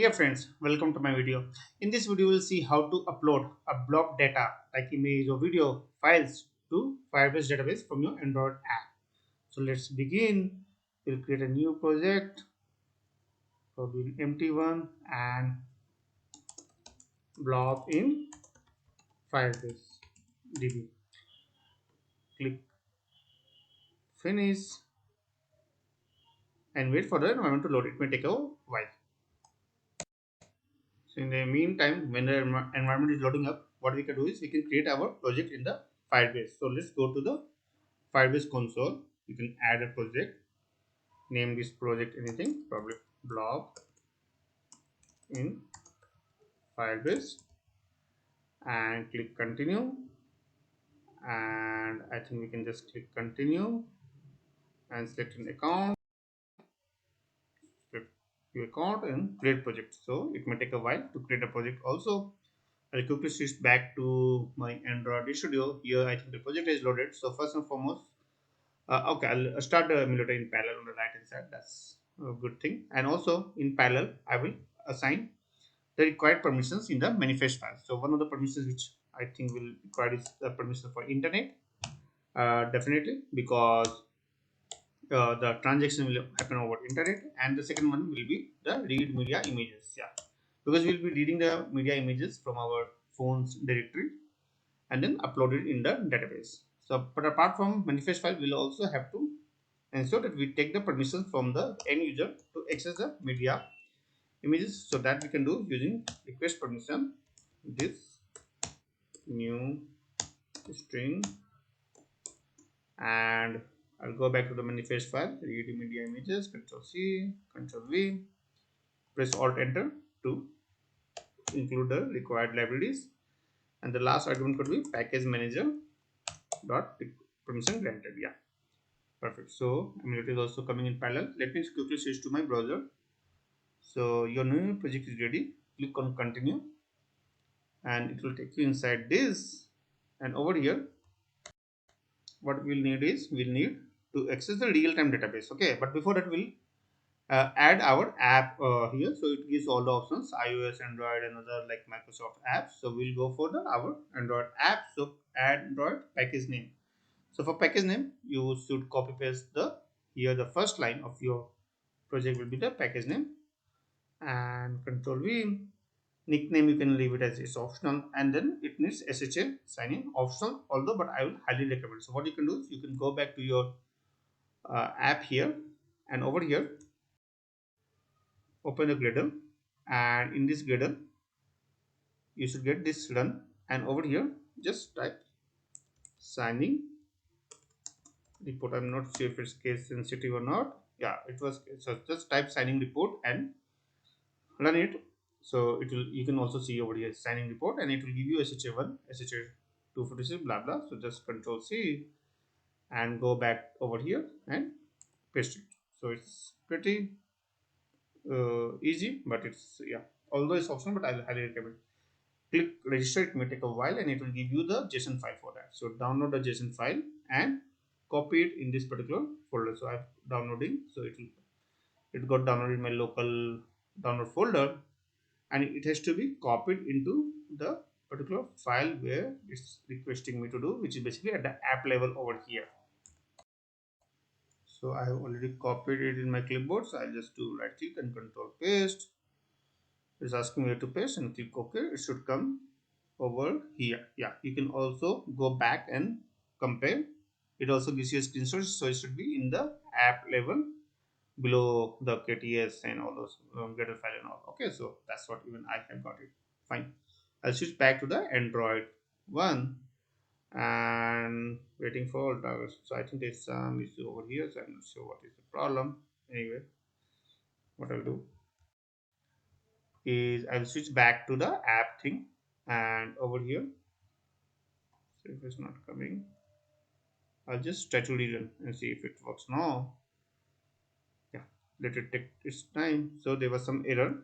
Dear friends, welcome to my video. In this video, we'll see how to upload a blob data like image or video files to Firebase database from your Android app. So let's begin. We'll create a new project, probably an empty one, and blob in Firebase DB. Click finish and wait for the environment to load. It may take a while. So in the meantime, when the environment is loading up, what we can do is we can create our project in the Firebase. So let's go to the Firebase console. You can add a project, name this project anything, probably blob in Firebase, and click continue. And I think we can just click continue and select an account, select your account and create project. So it may take a while to create a project. Also, I'll quickly switch back to my Android studio. Here I think the project is loaded. So first and foremost, okay, I'll start the emulator in parallel on the right hand side. That's a good thing. And also in parallel, I will assign the required permissions in the manifest file. So one of the permissions which I think will require is the permission for internet, definitely, because the transaction will happen over internet, and the second one will be the read media images. Yeah, because we'll be reading the media images from our phone's directory and then upload it in the database. So, but apart from manifest file, we'll also have to ensure that we take the permissions from the end user to access the media images. So that we can do using request permission this new string, and I'll go back to the manifest file, read media images, Control C, Control V, press Alt Enter to include the required libraries, and the last argument could be package manager dot permission granted. Yeah, perfect. So emulator is also coming in parallel. Let me quickly switch to my browser. So your new project is ready. Click on continue, and it will take you inside this. And over here, what we'll need is we'll need to access the real-time database. Okay, but before that, we'll add our app here. So it gives all the options: iOS, Android, and other like Microsoft apps. So we'll go for our Android app. So Android package name. So for package name, you should copy paste the first line of your project will be the package name, and Control V. Nickname you can leave it as it's optional, and then it needs SHA sign in optional, although but I will highly recommend. So what you can do is you can go back to your app here, and over here open the Gradle, and in this Gradle you should get this run, and over here just type signing report. I'm not sure if it's case sensitive or not. Yeah, it was. So just type signing report and run it. So it will, you can also see over here signing report, and it will give you SHA1, SHA256, blah blah. So just Control C and go back over here and paste it. So it's pretty easy, but it's, yeah, although it's optional, but I will highly recommend. Click register. It may take a while, and it will give you the JSON file for that. So download the JSON file and copy it in this particular folder. So I'm downloading. So it got downloaded in my local download folder, and it has to be copied into the particular file where it's requesting me to do, which is basically at the app level over here. So I have already copied it in my clipboard, so I'll just do right click and Control paste. It's asking me to paste and click OK. It should come over here. Yeah, you can also go back and compare. It also gives you a screenshot, so it should be in the app level below the KTS and all those getter file and all. Okay, so that's what even I have got it. Fine. I'll switch back to the Android one and waiting for all towers. So I think there's some issue over here, so I'm not sure what is the problem. Anyway, what I'll do is I'll switch back to the app thing, and over here, so if it's not coming, I'll just try to rerun and see if it works now. Yeah, let it take its time. So there was some error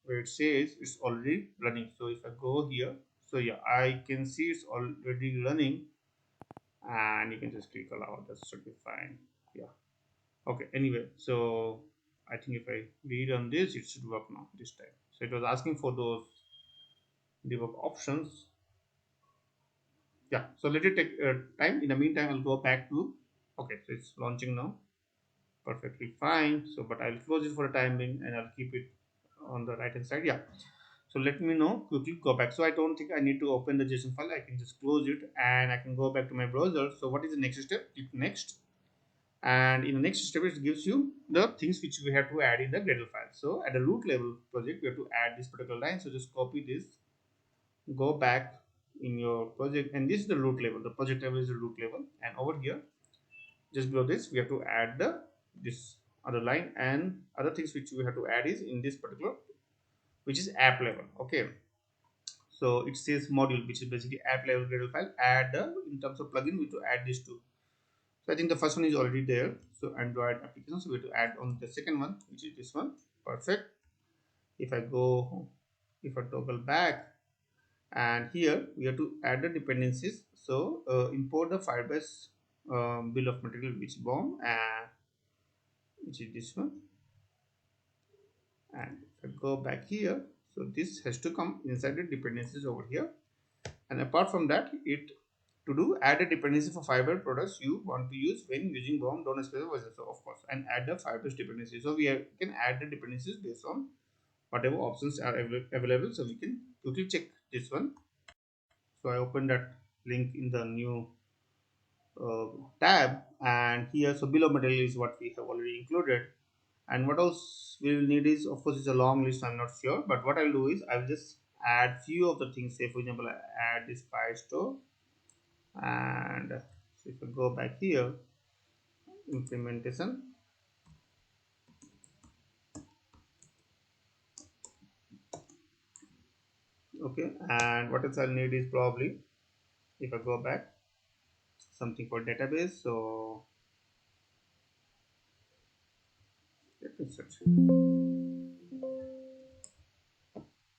where it says it's already running. So if I go here, so yeah, I can see it's already running, and you can just click allow. That should be fine. Yeah, okay. Anyway, so I think if I rerun this, it should work now this time. So it was asking for those debug options. Yeah, so let it take time. In the meantime, I'll go back to, okay, so it's launching now, perfectly fine. So but I'll close it for the time being and I'll keep it on the right hand side. Yeah, so let me know, quickly go back. So I don't think I need to open the JSON file. I can just close it and I can go back to my browser. So what is the next step? Click next, and in the next step it gives you the things which we have to add in the Gradle file. So at the root level project we have to add this particular line. So just copy this, go back in your project, and this is the root level. The project level is the root level, and over here just below this we have to add the this other line, and other things which we have to add is in this particular, which is app level. Okay, so it says module, which is basically app level Gradle file. Add in terms of plugin we have to add these two. So I think the first one is already there. So Android application, so we have to add on the second one, which is this one. Perfect. If I go, if I toggle back, and here we have to add the dependencies. So import the Firebase bill of material, which BOM, and which is this one. And if I go back here, so this has to come inside the dependencies over here. And apart from that, it to do add a dependency for Firebase products you want to use when using BOM, don't specify version. So of course, and add the Firebase dependency. So we can add the dependencies based on whatever options are available. So we can quickly check this one. So I open that link in the new tab, and here so bill of material is what we have already included. And what else we will need is, of course, it's a long list, I'm not sure, but what I'll do is I'll just add few of the things. Say for example, I add this Pi store, and so if I go back here, implementation, okay, and what else I'll need is probably, if I go back, something for database. So let me search,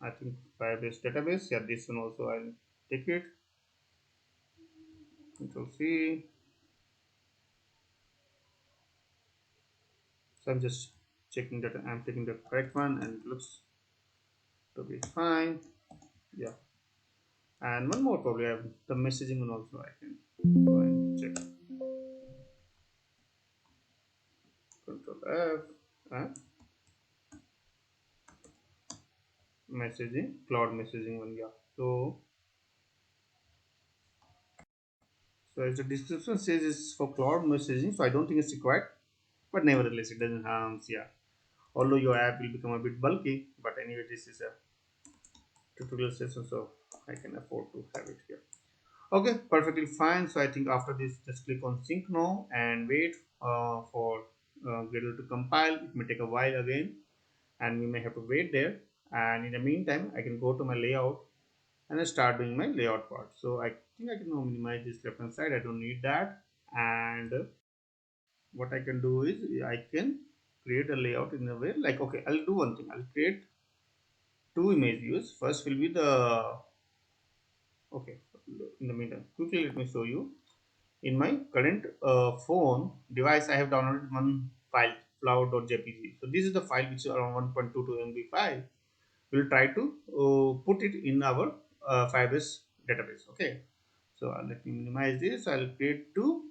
I think Firebase database. Yeah, this one also I'll take it, Control C. So I'm just checking that I'm taking the correct one, and it looks to be fine. Yeah, and one more probably I have the messaging one also. I can go and check. Control F and messaging, cloud messaging one. Yeah, so as the description says, it's for cloud messaging, so I don't think it's required, but nevertheless it doesn't harm. Yeah, although your app will become a bit bulky, but anyway this is a tutorial session, so I can afford to have it here. Okay, perfectly fine. So I think after this, just click on sync now and wait for Gradle to compile. It may take a while again, and we may have to wait there. And in the meantime, I can go to my layout and I start doing my layout part. So I think I can now minimize this left hand side. I don't need that. And what I can do is I can create a layout in a way like, okay, I'll do one thing. I'll create two image views. First will be the, okay, in the meantime, quickly let me show you. In my current phone device, I have downloaded one file, flower.jpg. So this is the file which is around 1.22 MB file. We'll try to put it in our Firebase database. Okay, so let me minimize this. I'll create two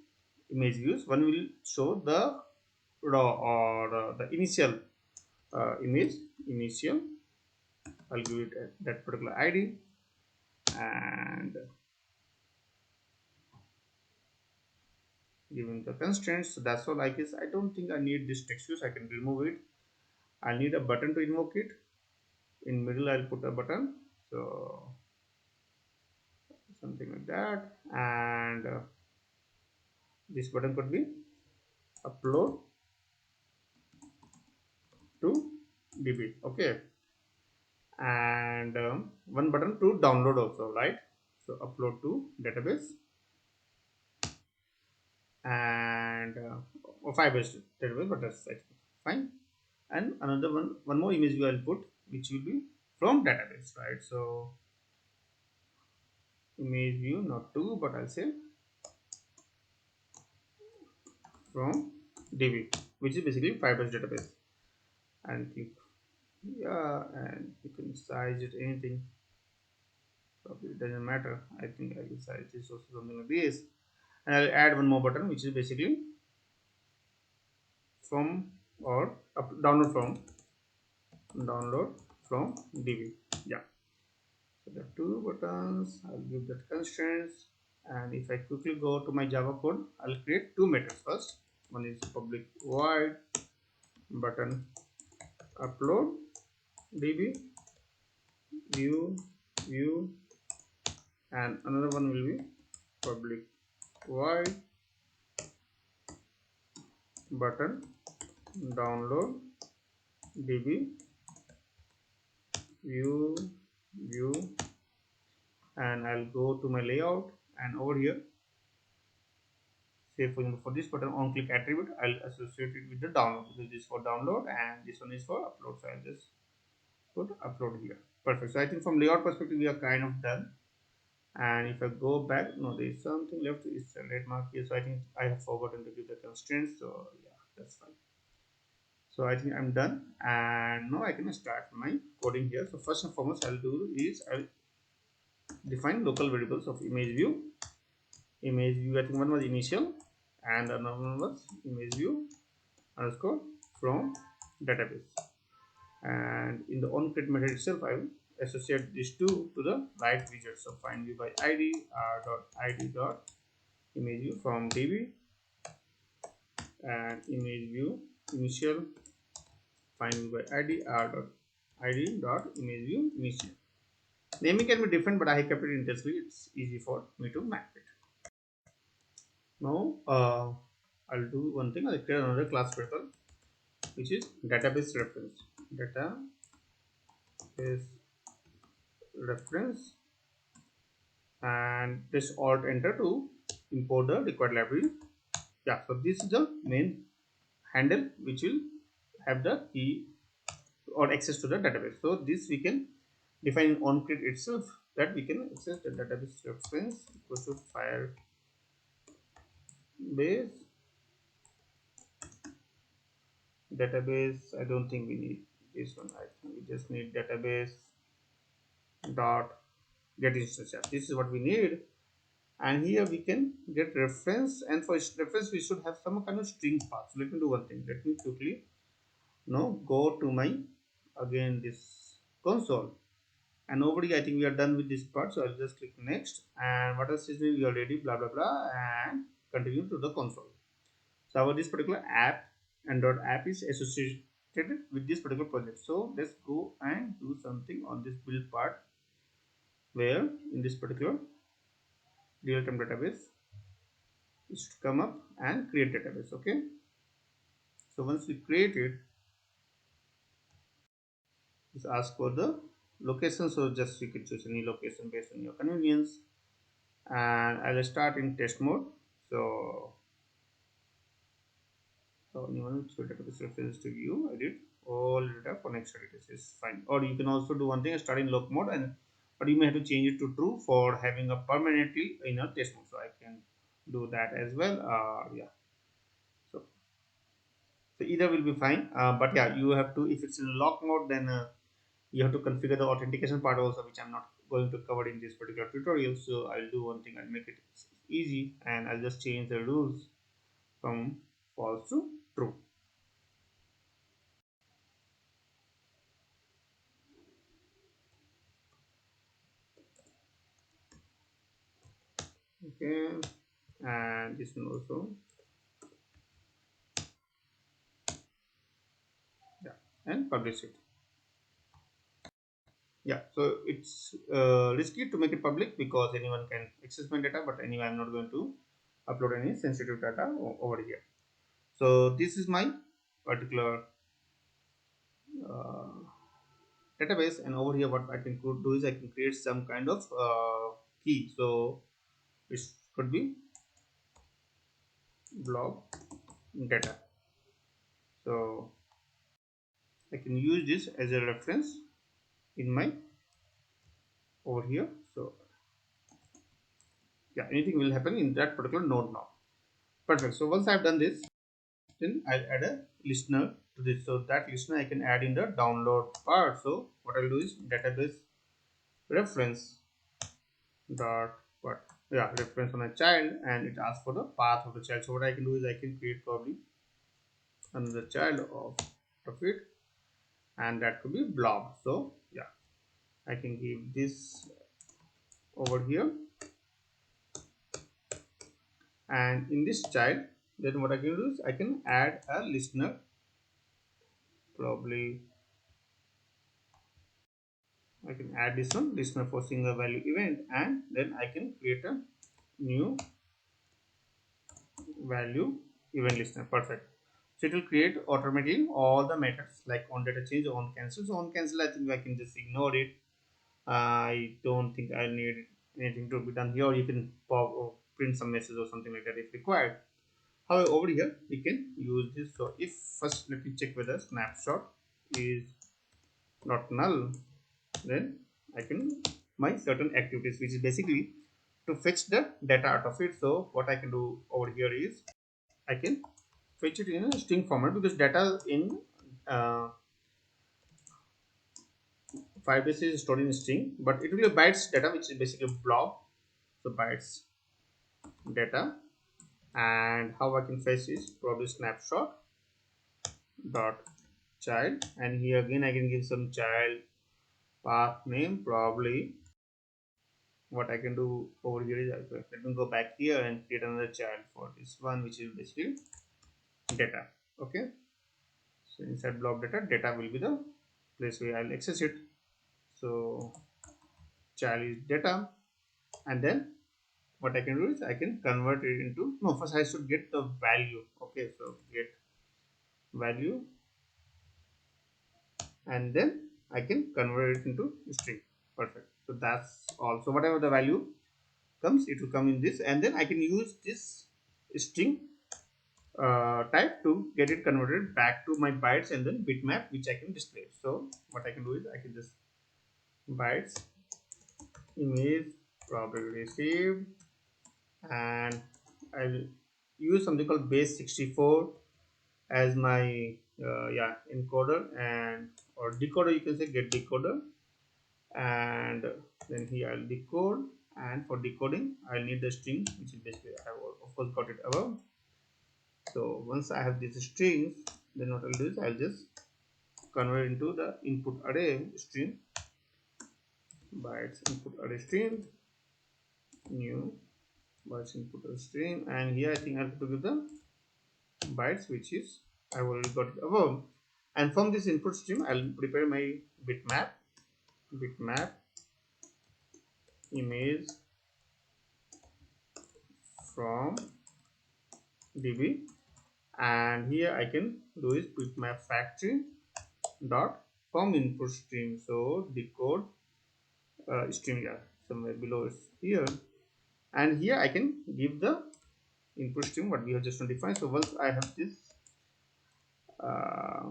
image views. One will show the raw or the initial image, initial. I'll give it that particular ID, and given the constraints. So that's all. I guess I don't think I need this text views. I can remove it. I'll need a button to invoke it. In middle I'll put a button, so something like that, and this button could be upload to db. Okay, and one button to download also, right? So upload to database, and Firebase database, but that's fine. And another one more image view I'll put, which will be from database, right? So image view, not two, but I'll say from db, which is basically Firebase database. and click yeah, and you can size it anything. Probably it doesn't matter. I think I will size this also something like this, and I'll add one more button which is basically from or download from DB. Yeah, so the two buttons. I'll give that constraints, and if I quickly go to my Java code, I'll create two methods first. One is public void button upload DB view, and another one will be public void button download db view, and I'll go to my layout, and over here say for example for this button on click attribute I'll associate it with the download, because this is for download and this one is for upload, so I'll just put upload here. Perfect. So I think from layout perspective we are kind of done, and if I go back, no, there is something left, is a red mark here, so I think I have forgotten to give the constraints, so yeah, that's fine. So I think I'm done, and now I can start my coding here. So first and foremost I'll do is I'll define local variables of image view. I think one was initial and another one was image view underscore from database, and in the onCreate method itself I will associate these two to the right widget. So find view by id r.id dot image view from db, and image view initial find view by id r.id dot image view initial. Naming can be different, but I kept it intentionally. It's easy for me to map it. Now I'll do one thing. I'll create another class variable which is database reference. Database reference, and press Alt Enter to import the required library. Yeah, so this is the main handle which will have the key or access to the database. So this we can define in onCreate itself, that we can access the database reference equals to Firebase database. I don't think we need this one. I think we just need database dot get instance. Yeah, this is what we need, and here we can get reference, and for reference we should have some kind of string path. So let me do one thing. Let me quickly now go to my again this console, and over here I think we are done with this part, so I'll just click next, and what else is there? We already blah blah blah, and continue to the console. So our this particular app android app is associated with this particular project. So let's go and do something on this build part, where in this particular real-time database it should come up and create database. Okay, so once we create it, just ask for the location, so just you can choose any location based on your convenience, and I'll start in test mode. So anyone with database reference to view, I did all data for next database is fine. Or you can also do one thing, start in lock mode, and but you may have to change it to true for having a permanently in a test mode. So I can do that as well. Yeah. So either will be fine. But yeah, you have to, if it's in lock mode, then you have to configure the authentication part also, which I'm not going to cover in this particular tutorial. So I'll do one thing, I'll make it easy, and I'll just change the rules from false to true. Okay, and this one also, yeah, and publish it. Yeah, so it's risky to make it public because anyone can access my data, but anyway I'm not going to upload any sensitive data over here. So this is my particular uh, database, and over here what I can do is I can create some kind of key. So it could be blob data, so I can use this as a reference in my over here. So yeah, anything will happen in that particular node now. Perfect. So once I've done this, then I'll add a listener to this. So that listener I can add in the download part. So what I'll do is database reference dot what, yeah, reference on a child, and it asks for the path of the child. So what I can do is I can create probably another child of it, and that could be blob. So yeah, I can give this over here, and in this child, then what I can do is I can add a listener, probably I can add this one, listener for single value event, and then I can create a new value event listener. Perfect. So it will create automatically all the methods like on data change, on cancel. So on cancel, I think I can just ignore it. I don't think I need anything to be done here. You can pop or print some message or something like that if required. However, over here we can use this. So if first, let me check whether snapshot is not null, then I can my certain activities, which is basically to fetch the data out of it. So what I can do over here is I can fetch it in a string format, because data in Firebase is stored in string, but it will be a bytes data, which is basically blob. So bytes data, and how I can fetch is probably snapshot dot child, and here again I can give some child path name. Probably what I can do over here is let me go back here and create another child for this one, which is basically data. Okay, so inside blob data will be the place where I'll access it. So child is data, and then what I can do is I can convert it into, no, first I should get the value. Okay, so get value, and then I can convert it into string. Perfect. So that's all. So whatever the value comes, it will come in this, and then I can use this string type to get it converted back to my bytes and then bitmap, which I can display. So what I can do is I can just bytes image probably received, and I'll use something called base 64 as my yeah, encoder, and or decoder, you can say get decoder, and then here I'll decode, and for decoding I'll need the string, which is basically I have of course got it above. So once I have these strings, then what I'll do is I'll just convert into the input array string, bytes input array string, new bytes input array string, and here I think I have to give the bytes, which is I've already got it above. And from this input stream I'll prepare my bitmap image from db, and here I can do is BitmapFactory dot from input stream. So decode stream, yeah, somewhere below is here, and here I can give the input stream what we have just defined. So once I have this uh,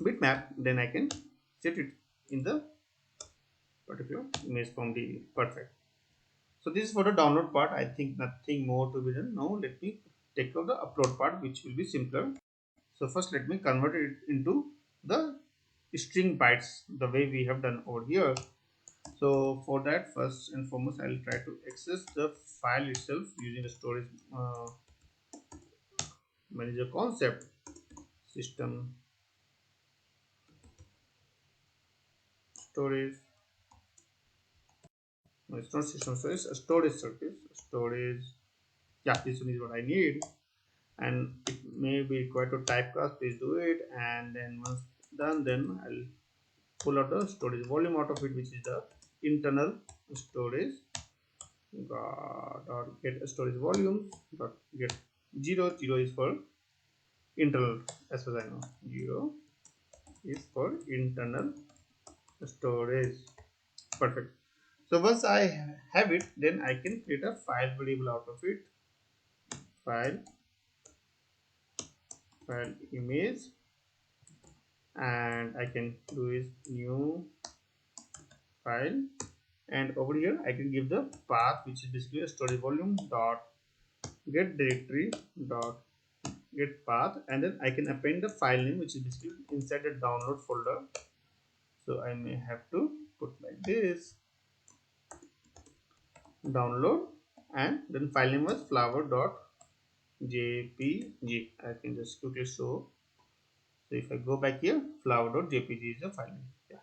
bitmap, then I can set it in the particular image from the perfect. So this is for the download part. I think nothing more to be done. Now let me take out the upload part, which will be simpler. So first let me convert it into the string bytes the way we have done over here. So for that, first and foremost, I'll try to access the file itself using the storage manager concept. System storage, no, it's not system storage, storage service, storage. Yeah, this one is what I need, and it may be required to typecast. Please do it, and then once done, then I'll pull out the storage volume out of it, which is the internal storage dot get storage volume dot get 0 is for internal, as far as I know. 0 is for internal storage. Perfect. So once I have it, then I can create a file variable out of it. File image, and I can do is new file, and over here I can give the path, which is basically a storage volume dot get directory dot get path, and then I can append the file name, which is basically inside the download folder. So I may have to put like this, download, and then file name was flower.jpg. I can just quickly show. So if I go back here, flower.jpg is the file name. Yeah,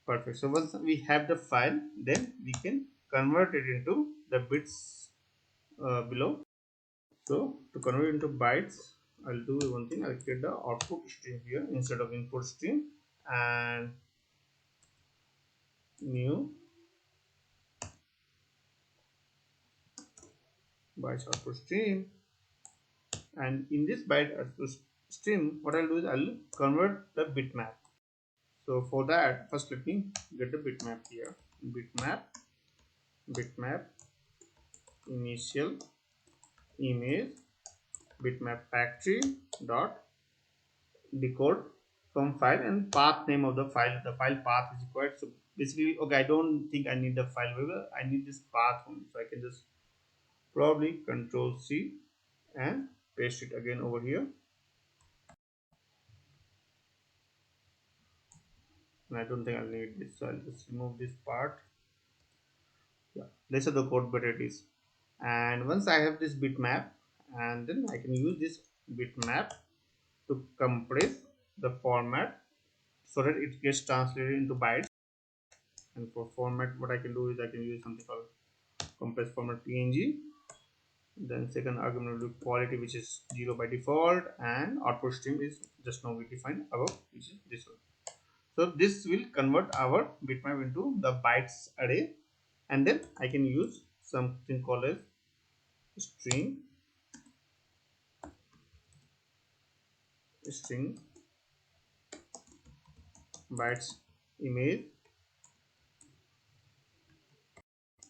perfect. So once we have the file, then we can convert it into the bits below. So to convert it into bytes, I'll do one thing. I'll create the output stream here instead of input stream, and new bytes output stream. And in this byte output stream, what I'll do is I'll convert the bitmap. So for that, first let me get the bitmap here. Bitmap initial image bitmap factory dot decode from file, and path name of the file. The file path is required. So basically, okay, I don't think I need the file variable. I need this path one. So I can just probably Control C and paste it again over here. And I don't think I'll need this. So I'll just remove this part. Yeah, this is the code, but it is. And once I have this bitmap, and then I can use this bitmap to compress the format so that it gets translated into bytes. And for format, what I can do is I can use something called compress format png. Then second argument will be quality, which is 0 by default, and output stream is just now we defined above, which is this one. So this will convert our bitmap into the bytes array, and then I can use something called as string bytes image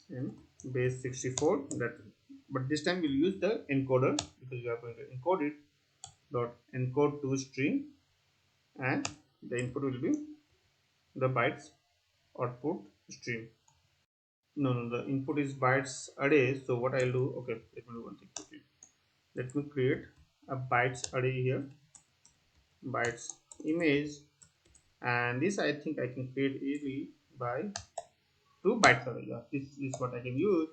and base 64. That, but this time we'll use the encoder because we are going to encode it. Dot encode to string, and the input will be the bytes output stream. No, the input is bytes array. So what I'll do, okay, let me do one thing quickly. Let me create a bytes array here, bytes image, and this I think I can create easily by 2 bytes array. Yeah, this is what I can use,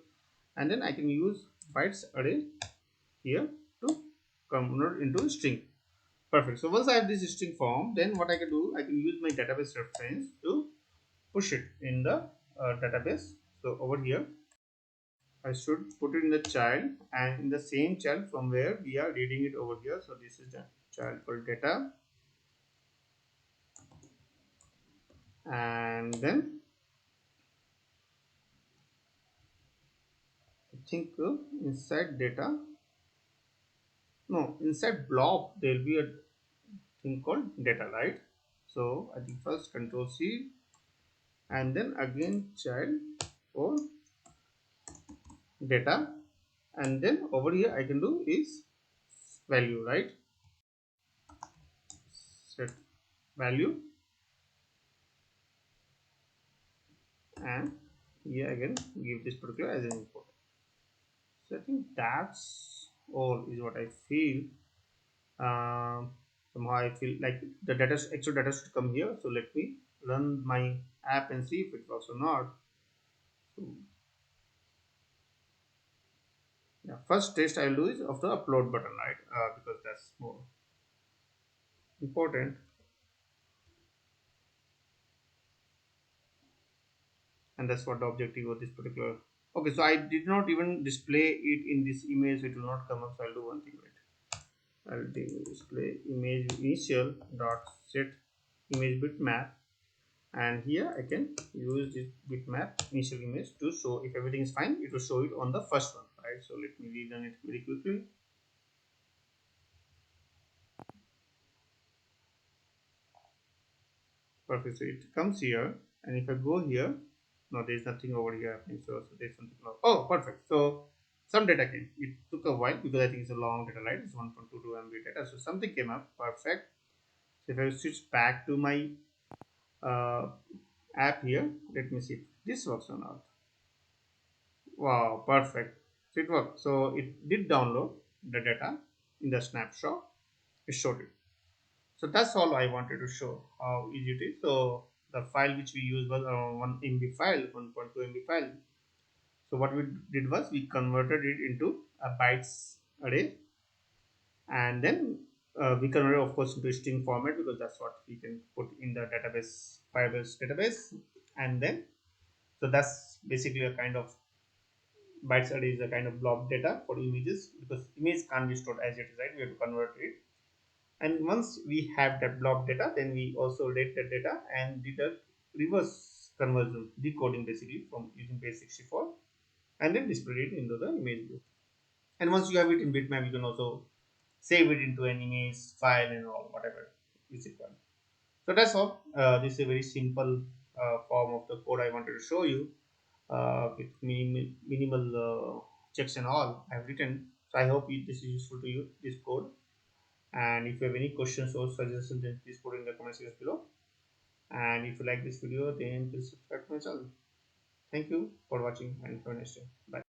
and then I can use bytes array here to convert into string. Perfect. So once I have this string form, then what I can do, I can use my database reference to push it in the database. So over here I should put it in the child, and in the same child from where we are reading it over here. So this is the child called data, and then I think inside data, no, inside blob there will be a thing called data, right? So I think first Control C, and then again child for data, and then over here I can do is value, right? Set value, and here again give this particular as an input. So I think that's all is what I feel. Somehow I feel like the data, actual data should come here. So let me run my app and see if it works or not. So yeah, first test I'll do is of the upload button, right? Because that's more important, and that's what the objective of this particular. Okay, so I did not even display it in this image, so it will not come up. So I'll do one thing, right? I'll do display image initial dot set image bitmap, and here I can use this bitmap initial image to show if everything is fine, it will show it on the first one, right? So let me rerun it very quickly. Perfect. So it comes here, and if I go here, no, there's nothing over here happening. So there's something wrong. Oh, perfect. So some data came. It took a while because I think it's a long data, right? It's 1.22 MB data. So something came up. Perfect. So if I switch back to my uh, app here, let me see if this works or not. Wow, perfect. So it worked. So it did download the data, in the snapshot it showed it. So that's all I wanted to show how easy it is. So the file which we used was 1 MB file, 1.2 MB file. So what we did was we converted it into a bytes array, and then we converted of course into string format because that's what we can put in the database, Firebase database. And then so that's basically a kind of bytes array is a kind of blob data for images, because image can't be stored as it is, right? We have to convert it. And once we have that blob data, then we also read that data and did a reverse conversion decoding basically from using base 64, and then displayed it into the image view. And once you have it in bitmap, you can also save it into an image file and all whatever is required. So that's all. This is a very simple form of the code I wanted to show you, with minimal checks and all I have written. So I hope this is useful to you, this code. And if you have any questions or suggestions, then please put in the comment section below. And if you like this video, then please subscribe to my channel. Thank you for watching and have a nice day. Bye.